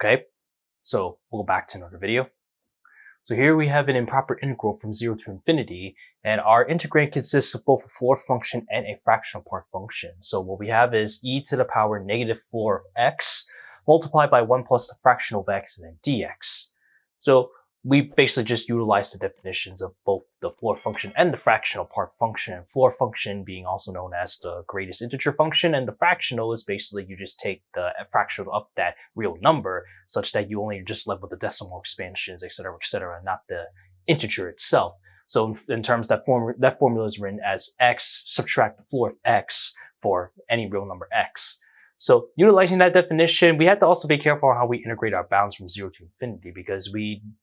Okay, so we'll go back to another video. So here we have an improper integral from 0 to infinity, and our integrand consists of both a floor function and a fractional part function. So what we have is e to the power negative floor of x multiplied by 1 plus the fractional of x and then dx. So we basically just utilize the definitions of both the floor function and the fractional part function, and floor function being also known as the greatest integer function, and the fractional is basically you just take the fractional of that real number such that you only just left with the decimal expansions, etc., not the integer itself. So in terms that formula is written as x subtract the floor of x for any real number x. So utilizing that definition, we have to also be careful on how we integrate our bounds from 0 to infinity, because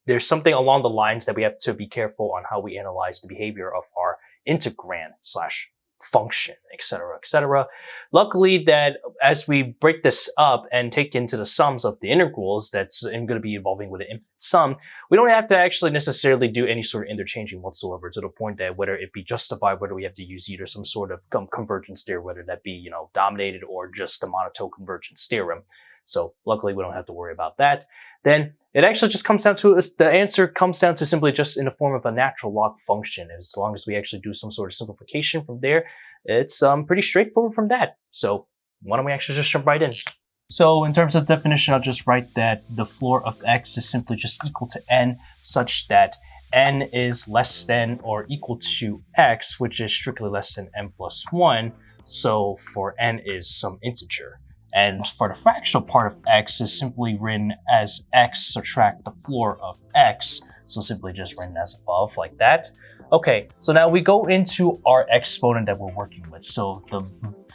there's something along the lines that we have to be careful on how we analyze the behavior of our integrand slash function, etc. Luckily that as we break this up and take into the sums of the integrals that's going to be evolving with an infinite sum, we don't have to actually necessarily do any sort of interchanging whatsoever, to the point that whether it be justified, whether we have to use either some sort of convergence theorem, whether that be, dominated, or just the monotone convergence theorem. So luckily we don't have to worry about that. Then it actually just comes down to, the answer comes down to simply just in the form of a natural log function. As long as we actually do some sort of simplification from there, it's pretty straightforward from that. So why don't we actually just jump right in? So in terms of definition, I'll just write that the floor of x is simply just equal to n, such that n is less than or equal to x, which is strictly less than n plus 1. So for n is some integer. And for the fractional part of x is simply written as x subtract the floor of x. So simply just written as above, like that. Okay, so now we go into our exponent that we're working with. So the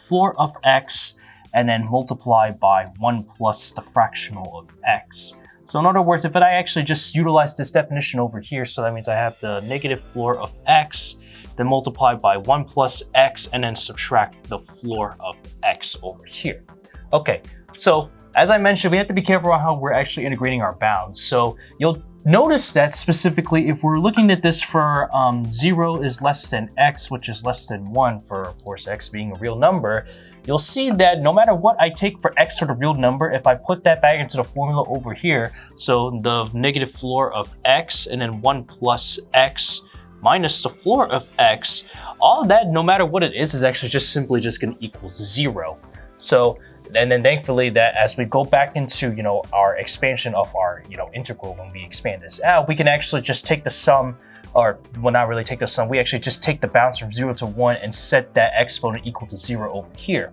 floor of x and then multiply by 1 plus the fractional of x. So in other words, if I actually just utilize this definition over here, so that means I have the negative floor of x, then multiply by 1 plus x, and then subtract the floor of x over here. Okay, so as I mentioned, we have to be careful on how we're actually integrating our bounds. So you'll notice that specifically if we're looking at this for 0 is less than x, which is less than 1, for of course x being a real number, you'll see that no matter what I take for x for the real number, if I put that back into the formula over here, so the negative floor of x and then 1 plus x minus the floor of x, all of that, no matter what it is actually just simply just going to equal 0. So, and then thankfully that as we go back into, our expansion of our, integral, when we expand this out, we can actually just take the sum, or well, not really take the sum, we actually just take the bounds from 0 to 1 and set that exponent equal to 0 over here.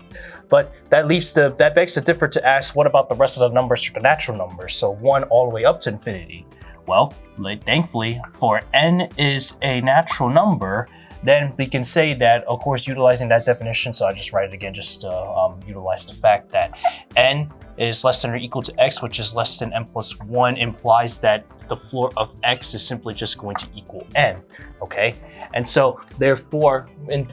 But that begs the differ to ask, what about the rest of the numbers for the natural numbers? So 1 all the way up to infinity. Well, thankfully, for n is a natural number, then we can say that, of course, utilizing that definition, so I just write it again just to utilize the fact that n is less than or equal to x, which is less than n plus 1, implies that the floor of x is simply just going to equal n, okay? And so, therefore,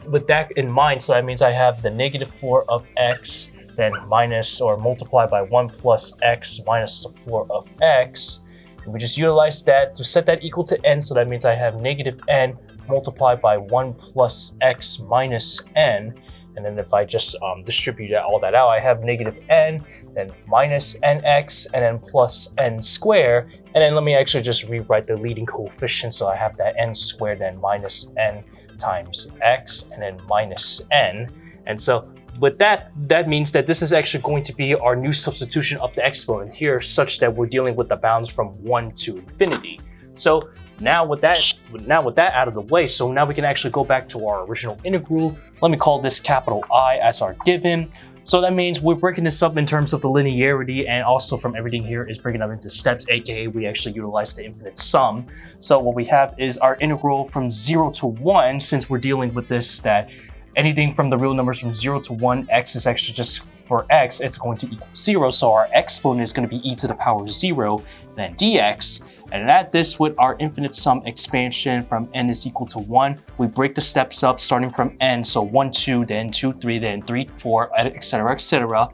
with that in mind, so that means I have the negative floor of x, then minus or multiply by 1 plus x minus the floor of x. And we just utilize that to set that equal to n, so that means I have negative n multiplied by 1 plus x minus n, and then if I just distribute all that out, I have negative n, then minus nx, and then plus n squared, and then let me actually just rewrite the leading coefficient, so I have that n squared, then minus n times x, and then minus n. And so with that means that this is actually going to be our new substitution of the exponent here, such that we're dealing with the bounds from 1 to infinity. So now with that out of the way, so now we can actually go back to our original integral. Let me call this capital I as our given. So that means we're breaking this up in terms of the linearity, and also from everything here is breaking up into steps, aka we actually utilize the infinite sum. So what we have is our integral from 0 to 1, since we're dealing with this, that anything from the real numbers from 0 to 1, x is actually just, for x, it's going to equal 0. So our exponent is going to be e to the power 0, then dx. And add this with our infinite sum expansion from n is equal to 1. We break the steps up starting from n, so 1, 2, then 2, 3, then 3, 4, etc.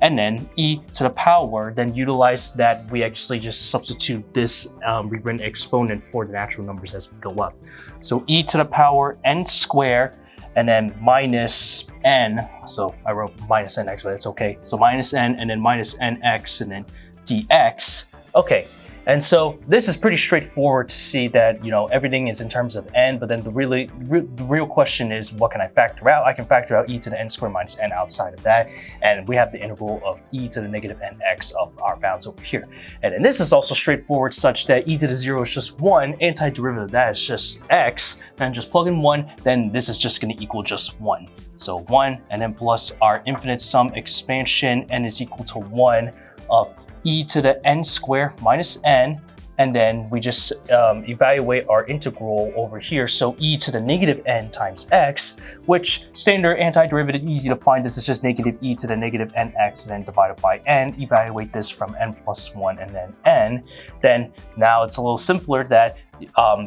And then e to the power, then utilize that, we actually just substitute this rewritten exponent for the natural numbers as we go up. So e to the power n squared, and then minus n, so I wrote minus nx, but it's okay. So minus n, and then minus nx, and then dx. Okay, and so this is pretty straightforward to see that, you know, everything is in terms of n, but then the real question is, what can I factor out? I can factor out e to the n squared minus n outside of that, and we have the integral of e to the negative nx of our bounds over here. And then this is also straightforward such that e to the 0 is just 1, antiderivative of that is just x, and just plug in 1, then this is just going to equal just 1. So 1, and then plus our infinite sum expansion, n is equal to 1 of e to the n squared minus n, and then we just evaluate our integral over here. So e to the negative n times x, which standard antiderivative, easy to find. This is just negative e to the negative nx, and then divided by n. Evaluate this from n plus 1 and then n. Then now it's a little simpler that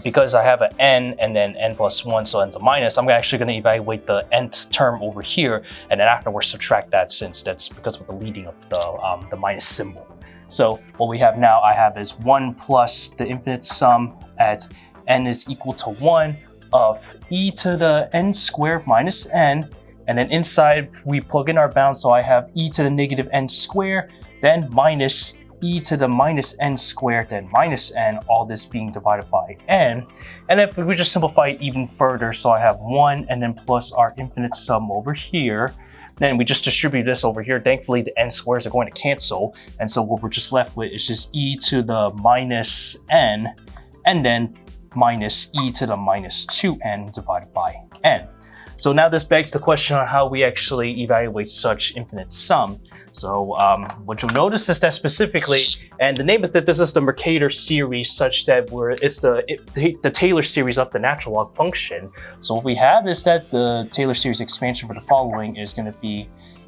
because I have an n and then n plus 1, so n's a minus, I'm actually going to evaluate the nth term over here, and then afterwards subtract that, since that's because of the leading of the minus symbol. So what we have now, I have is 1 plus the infinite sum at n is equal to 1 of e to the n squared minus n, and then inside we plug in our bounds, so I have e to the negative n squared, then minus e to the minus n squared, then minus n, all this being divided by n. And if we just simplify it even further, so I have 1 and then plus our infinite sum over here, then we just distribute this over here. Thankfully, the n squares are going to cancel, and so what we're just left with is just e to the minus n, and then minus e to the minus 2n divided by n. So now this begs the question on how we actually evaluate such infinite sum. So what you'll notice is that specifically, and the name of it, this is the Mercator series, such that it's the Taylor series of the natural log function. So what we have is that the Taylor series expansion for the following is going to be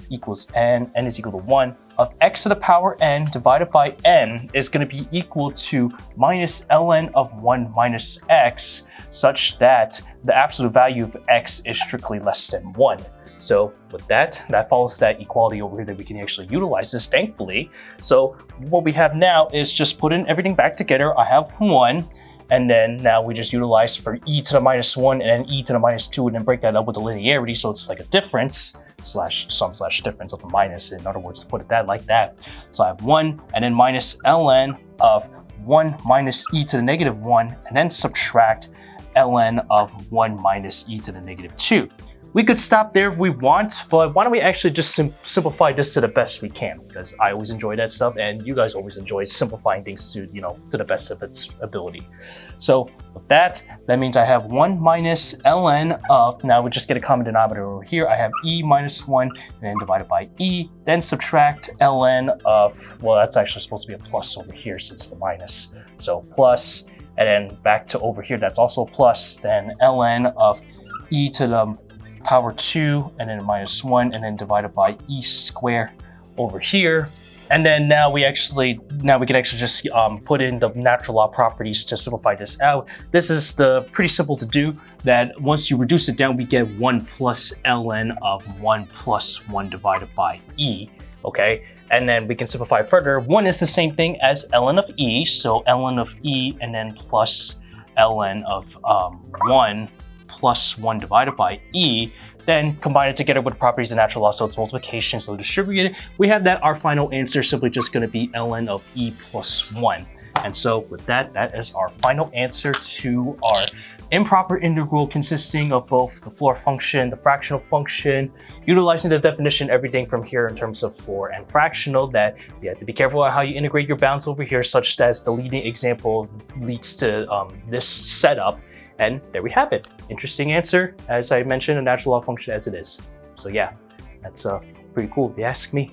equals n is equal to 1 of x to the power n divided by n is going to be equal to minus ln of 1 minus x, such that the absolute value of x is strictly less than 1. So with that follows that equality over here that we can actually utilize this, thankfully. So what we have now is just put in everything back together. I have 1, and then now we just utilize for e to the minus 1 and then e to the minus 2, and then break that up with the linearity, so it's like a difference slash sum slash difference of the minus, in other words, to put it that like that. So I have 1 and then minus ln of 1 minus e to the negative 1, and then subtract ln of 1 minus e to the negative 2. We could stop there if we want, but why don't we actually just simplify this to the best we can, because I always enjoy that stuff, and you guys always enjoy simplifying things to, you know, to the best of its ability. So with that means I have 1 minus ln of, now we just get a common denominator over here, I have e minus 1, and then divided by e, then subtract ln of, well, that's actually supposed to be a plus over here since the minus. So plus, and then back to over here, that's also plus, then ln of e to the power 2 and then minus 1 and then divided by e squared over here. And then now we can actually just put in the natural law properties to simplify this out. This is pretty simple to do, that once you reduce it down, we get 1 plus ln of 1 plus 1 divided by e, okay? And then we can simplify further. 1 is the same thing as ln of e, so ln of e and then plus ln of 1 plus 1 divided by e, then combine it together with the properties of natural law, so it's multiplication, so distributed. We have that our final answer is simply just going to be ln of e plus 1. And so with that is our final answer to our improper integral, consisting of both the floor function, the fractional function, utilizing the definition, everything from here in terms of floor and fractional, that you have to be careful on how you integrate your bounds over here, such that the leading example leads to this setup. And there we have it. Interesting answer, as I mentioned, a natural law function as it is. So yeah, that's pretty cool if you ask me.